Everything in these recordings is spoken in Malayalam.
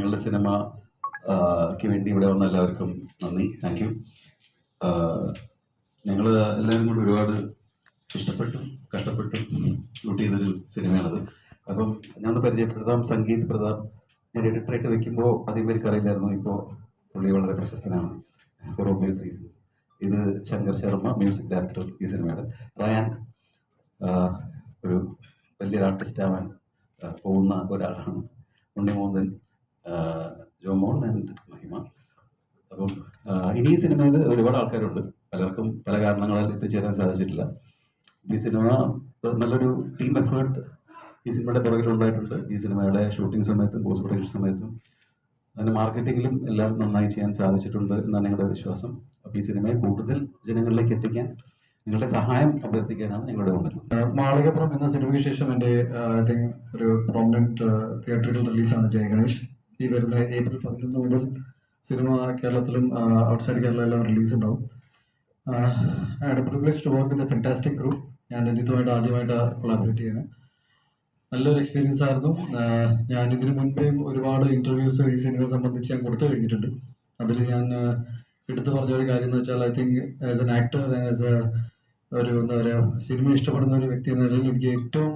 ഞങ്ങളുടെ സിനിമയ്ക്ക് വേണ്ടി ഇവിടെ വന്ന എല്ലാവർക്കും നന്ദി. Thank you. ഞങ്ങൾ എല്ലാവരും കൂടി ഒരുപാട് കഷ്ടപ്പെട്ടു ഷൂട്ട് ചെയ്തൊരു സിനിമയാണത്. അപ്പം ഞാൻ പരിചയപ്പെടുത്താം. സംഗീത് പ്രതാപ്. ഞാൻ എഡിറ്ററായിട്ട് വെക്കുമ്പോൾ അധികം പേർക്ക് അറിയില്ലായിരുന്നു. ഇപ്പോൾ പുള്ളി വളരെ പ്രശസ്തനാണ് ഫോർ ഓബ്വിയസ് റീസൺസ്. ഇത് ശങ്കർ ശർമ്മ, മ്യൂസിക് ഡയറക്ടർ ഈ സിനിമയുടെ. റയാൻ ഒരു വലിയൊരു ആർട്ടിസ്റ്റ് ആവാൻ പോകുന്ന ഒരാളാണ്. ഉണ്ണിമോഹൻ, ജോമോൻ ആൻഡ് മഹിമ. അപ്പം ഇനി ഈ സിനിമയിൽ ഒരുപാട് ആൾക്കാരുണ്ട്. പലർക്കും പല കാരണങ്ങളാൽ എത്തിച്ചേരാൻ സാധിച്ചിട്ടില്ല. ഈ സിനിമ നല്ലൊരു ടീം എഫേർട്ട് ഈ സിനിമയുടെ പുറകിലുണ്ടായിട്ടുണ്ട്. ഈ സിനിമയുടെ ഷൂട്ടിംഗ് സമയത്തും പോസ്റ്റ് പ്രൊഡക്ഷൻ സമയത്തും അതിൻ്റെ മാർക്കറ്റിങ്ങിലും എല്ലാം നന്നായി ചെയ്യാൻ സാധിച്ചിട്ടുണ്ട് എന്നാണ് ഞങ്ങളുടെ വിശ്വാസം. അപ്പോൾ ഈ സിനിമയെ കൂടുതൽ ജനങ്ങളിലേക്ക് എത്തിക്കാൻ നിങ്ങളുടെ സഹായം അഭ്യർത്ഥിക്കാനാണ് ഞങ്ങളുടെ വന്നിട്ടുള്ളത്. മാളികപ്പുറം എന്ന സിനിമയ്ക്ക് ശേഷം എൻ്റെ ഐ തിങ്ക് ഒരു പ്രോമിനൻറ്റ് തിയേറ്ററിക്കൽ റിലീസാണ് ജയ ഗണേഷ്. ഈ വരുന്ന ഏപ്രിൽ 11 മുതൽ സിനിമ കേരളത്തിലും ഔട്ട്സൈഡ് കേരള എല്ലാം റിലീസ് ഉണ്ടാവും. I had privilege to work with a fantastic group. ഞാൻ രഞ്ജിത്തുമായിട്ട് ആദ്യമായിട്ട് കൊളാബറേറ്റ് ചെയ്യുന്നത് നല്ലൊരു എക്സ്പീരിയൻസ് ആയിരുന്നു. ഞാൻ ഇതിനു മുൻപേയും ഒരുപാട് ഇൻ്റർവ്യൂസ് ഈ സിനിമയെ സംബന്ധിച്ച് ഞാൻ കൊടുത്തു കഴിഞ്ഞിട്ടുണ്ട്. അതിൽ ഞാൻ എടുത്തു പറഞ്ഞ ഒരു കാര്യം എന്ന് വെച്ചാൽ I think as an actor and as A ഒരു എന്താ പറയുക സിനിമ ഇഷ്ടപ്പെടുന്ന ഒരു വ്യക്തി എന്ന നിലയിൽ എനിക്ക് ഏറ്റവും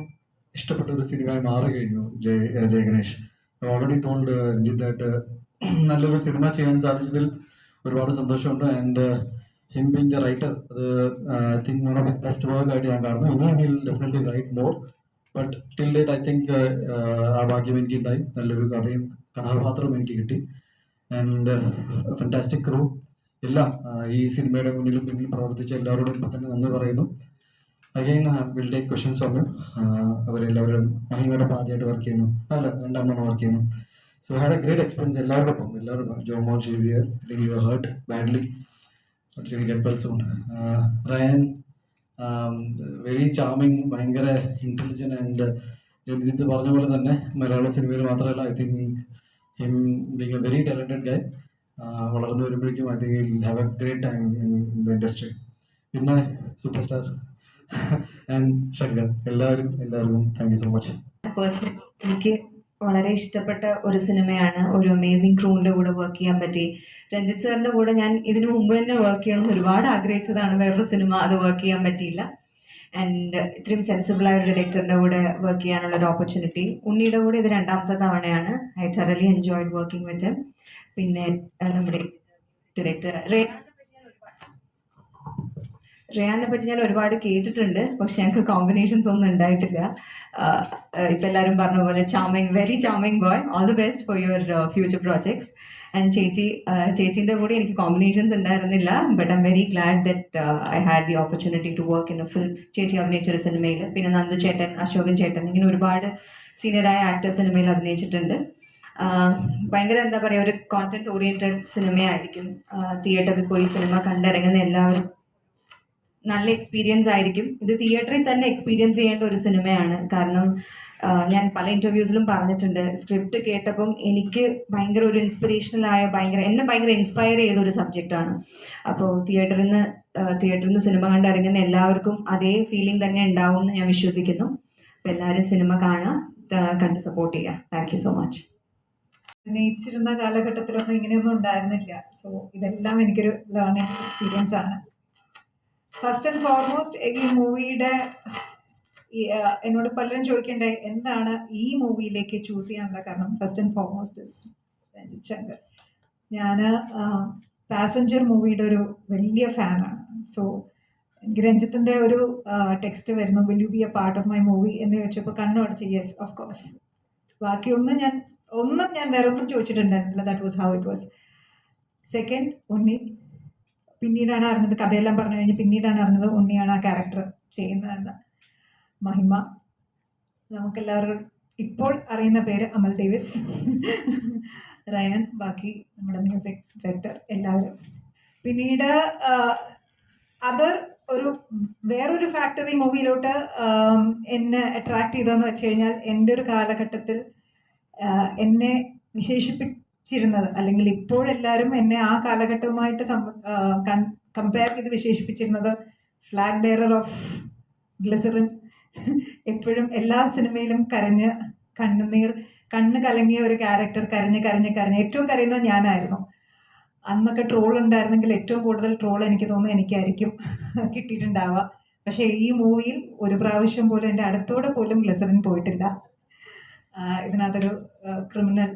ഇഷ്ടപ്പെട്ട ഒരു സിനിമയായി മാറി കഴിഞ്ഞു ജയ ഗണേഷ്. ഓൾറെഡി ടോൾഡ് രഞ്ജിത്ത് ആയിട്ട് നല്ലൊരു സിനിമ ചെയ്യാൻ സാധിച്ചതിൽ ഒരുപാട് സന്തോഷമുണ്ട്. And him being the writer, അത് I think one of his best work ആയിട്ട് ഞാൻ കാണുന്നു. ഇനി he'll definitely write more, but till date I think ആ ഭാഗ്യം എനിക്ക് ഉണ്ടായി. നല്ലൊരു കഥയും കഥാപാത്രവും എനിക്ക് കിട്ടി. ആൻഡ് ഫാന്റാസ്റ്റിക് ക്രൂ എല്ലാം ഈ സിനിമയുടെ മുന്നിലും പിന്നിലും പ്രവർത്തിച്ച എല്ലാവരോടും ഇപ്പം തന്നെ നന്ദി പറയുന്നു. Again will take questions from you. അവരെല്ലാവരും മഹിമയുടെ ആദ്യമായിട്ട് വർക്ക് ചെയ്യുന്നു, അല്ല രണ്ടാമതാണ് വർക്ക് ചെയ്യുന്നു. So had a great experience എല്ലാവരും. Jomon, she's here. I think you are hurt badly, but you will get well soon. Rayan very charming, ഭയങ്കര ഇൻ്റലിജൻറ്റ്. ആൻഡ് രഞ്ജിത്ത് പറഞ്ഞ പോലെ തന്നെ മലയാള സിനിമയിൽ മാത്രമല്ല, I think him being a very talented guy. വളർന്നു വരുമ്പോഴേക്കും I think will have a great time in the industry. പിന്നെ സൂപ്പർ സ്റ്റാർ ആൻഡ് ശങ്കർ, എല്ലാവർക്കും thank you so much. Personally എനിക്ക് വളരെ ഇഷ്ടപ്പെട്ട ഒരു സിനിമയാണ്. ഒരു അമേസിങ് ക്രൂവിൻ്റെ കൂടെ വർക്ക് ചെയ്യാൻ പറ്റി. രഞ്ജിത്ത് സാറിൻ്റെ കൂടെ ഞാൻ ഇതിനു മുമ്പ് തന്നെ വർക്ക് ചെയ്യണമെന്ന് ഒരുപാട് ആഗ്രഹിച്ചതാണ്. വേറൊരു സിനിമ അത് വർക്ക് ചെയ്യാൻ പറ്റിയില്ല. ആൻഡ് ഇത്രയും സെൻസിബിളായ ഒരു ഡയറക്ടറിൻ്റെ കൂടെ വർക്ക് ചെയ്യാനുള്ള ഒരു ഓപ്പർച്യൂണിറ്റി. ഉണ്ണിയുടെ കൂടെ ഇത് 2ാമത്തെ തവണയാണ്. I thoroughly enjoyed working with him. പിന്നെ നമ്മുടെ ഡയറക്ടർ റയാനെ പറ്റി ഞാൻ ഒരുപാട് കേട്ടിട്ടുണ്ട്, പക്ഷെ ഞങ്ങൾക്ക് കോമ്പിനേഷൻസ് ഒന്നും ഉണ്ടായിട്ടില്ല. ഇപ്പം എല്ലാവരും പറഞ്ഞ പോലെ charming, very charming boy. All the best for your future projects. And ചേച്ചീൻ്റെ കൂടെ എനിക്ക് കോമ്പിനേഷൻസ് ഉണ്ടായിരുന്നില്ല, but I'm very glad that I had the opportunity to work in a film. ചേച്ചി അഭിനയിച്ചൊരു സിനിമയിൽ. പിന്നെ നന്ദു ചേട്ടൻ, അശോകൻ ചേട്ടൻ, ഇങ്ങനെ ഒരുപാട് സീനിയറായ ആക്ടേഴ്സ് സിനിമയിൽ അഭിനയിച്ചിട്ടുണ്ട്. ഭയങ്കര എന്താ പറയുക, ഒരു കോണ്ടന്റ് ഓറിയൻറ്റഡ് സിനിമയായിരിക്കും. തിയേറ്ററിൽ പോയി സിനിമ കണ്ടിറങ്ങുന്ന എല്ലാവരും നല്ല എക്സ്പീരിയൻസ് ആയിരിക്കും. ഇത് തിയേറ്ററിൽ തന്നെ എക്സ്പീരിയൻസ് ചെയ്യേണ്ട ഒരു സിനിമയാണ്. കാരണം ഞാൻ പല ഇൻ്റർവ്യൂസിലും പറഞ്ഞിട്ടുണ്ട്, സ്ക്രിപ്റ്റ് കേട്ടപ്പം എനിക്ക് ഭയങ്കര ഒരു ഇൻസ്പിറേഷണലായ, എന്നെ ഭയങ്കര ഇൻസ്പയർ ചെയ്ത ഒരു സബ്ജക്റ്റാണ്. അപ്പോൾ തിയേറ്ററിൽ നിന്ന് സിനിമ കണ്ടിറങ്ങുന്ന എല്ലാവർക്കും അതേ ഫീലിംഗ് തന്നെ ഉണ്ടാവും എന്ന് ഞാൻ വിശ്വസിക്കുന്നു. അപ്പോൾ എല്ലാവരും സിനിമ കാണുക, കണ്ട് സപ്പോർട്ട് ചെയ്യുക. Thank you so much. അഭിനയിച്ചിരുന്ന കാലഘട്ടത്തിലൊന്നും ഇങ്ങനെയൊന്നും ഉണ്ടായിരുന്നില്ല. സോ ഇതെല്ലാം എനിക്കൊരു ലേണിംഗ് എക്സ്പീരിയൻസ് ആണ്. ഫസ്റ്റ് ആൻഡ് ഫോർമോസ്റ്റ് ഈ മൂവിയുടെ എന്നോട് പലരും ചോദിക്കണ്ടേ എന്താണ് ഈ മൂവിയിലേക്ക് ചൂസ് ചെയ്യാനുള്ള കാരണം. First and foremost is Ranjith Shankar. ഞാൻ പാസഞ്ചർ മൂവിയുടെ ഒരു വലിയ ഫാനാണ്. സോ എനിക്ക് രഞ്ജിത്തിൻ്റെ ഒരു ടെക്സ്റ്റ് വരുന്നു, will you B A part of my movie എന്ന് ചോദിച്ചപ്പോൾ കണ്ണു അടച്ച് യെസ് ഓഫ് കോഴ്സ്. ബാക്കിയൊന്നും ഞാൻ വേറെ ഒന്നും ചോദിച്ചിട്ടുണ്ടായിരുന്നില്ല. That was how it was. Second, Unni. പിന്നീടാണ് അറിഞ്ഞത്, കഥയെല്ലാം പറഞ്ഞു കഴിഞ്ഞ് പിന്നീടാണ് അറിഞ്ഞത് ഉണ്ണിയാണ് ആ ക്യാരക്ടർ ചെയ്യുന്നതെന്ന്. മഹിമ, നമുക്കെല്ലാവരും ഇപ്പോൾ അറിയുന്ന പേര് അമൽ ഡേവിസ്. റയാൻ, ബാക്കി നമ്മുടെ മ്യൂസിക് ഡയറക്ടർ, എല്ലാവരും. പിന്നീട് വേറൊരു ഫാക്ടറി മൂവിയിലോട്ട് എന്നെ അട്രാക്ട് ചെയ്തതെന്ന് വെച്ച് കഴിഞ്ഞാൽ, എൻ്റെ ഒരു കാലഘട്ടത്തിൽ എന്നെ വിശേഷിപ്പിച്ചിരുന്നത്, അല്ലെങ്കിൽ ഇപ്പോഴെല്ലാവരും എന്നെ ആ കാലഘട്ടവുമായിട്ട് കമ്പയർ ചെയ്ത് വിശേഷിപ്പിച്ചിരുന്നത് ഫ്ലാഗ് ബെയറർ ഓഫ് ഗ്ലിസറിൻ. എപ്പോഴും എല്ലാ സിനിമയിലും കരഞ്ഞ് കണ്ണ് കലങ്ങിയ ഒരു ക്യാരക്ടർ, കരഞ്ഞ് കരഞ്ഞ് കരഞ്ഞ് ഏറ്റവും കരയുന്നത് ഞാനായിരുന്നു. അന്നൊക്കെ ട്രോൾ ഉണ്ടായിരുന്നെങ്കിൽ ഏറ്റവും കൂടുതൽ ട്രോൾ എനിക്ക് തോന്നുന്നു എനിക്കായിരിക്കും കിട്ടിയിട്ടുണ്ടാവുക. പക്ഷേ ഈ മൂവിയിൽ ഒരു പ്രാവശ്യം പോലും എൻ്റെ അടുത്തോടെ പോലും ഗ്ലിസറിൻ പോയിട്ടില്ല. ഇതിനകത്തൊരു ക്രിമിനൽ,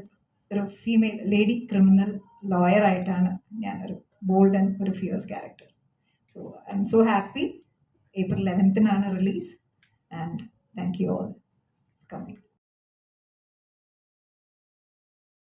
ഒരു ഫീമെയിൽ ലേഡി ക്രിമിനൽ ലോയറായിട്ടാണ് ഞാനൊരു ബോൾഡ് ആൻഡ് ഒരു fears character. So I M so happy. April 11th release, and thank you all coming.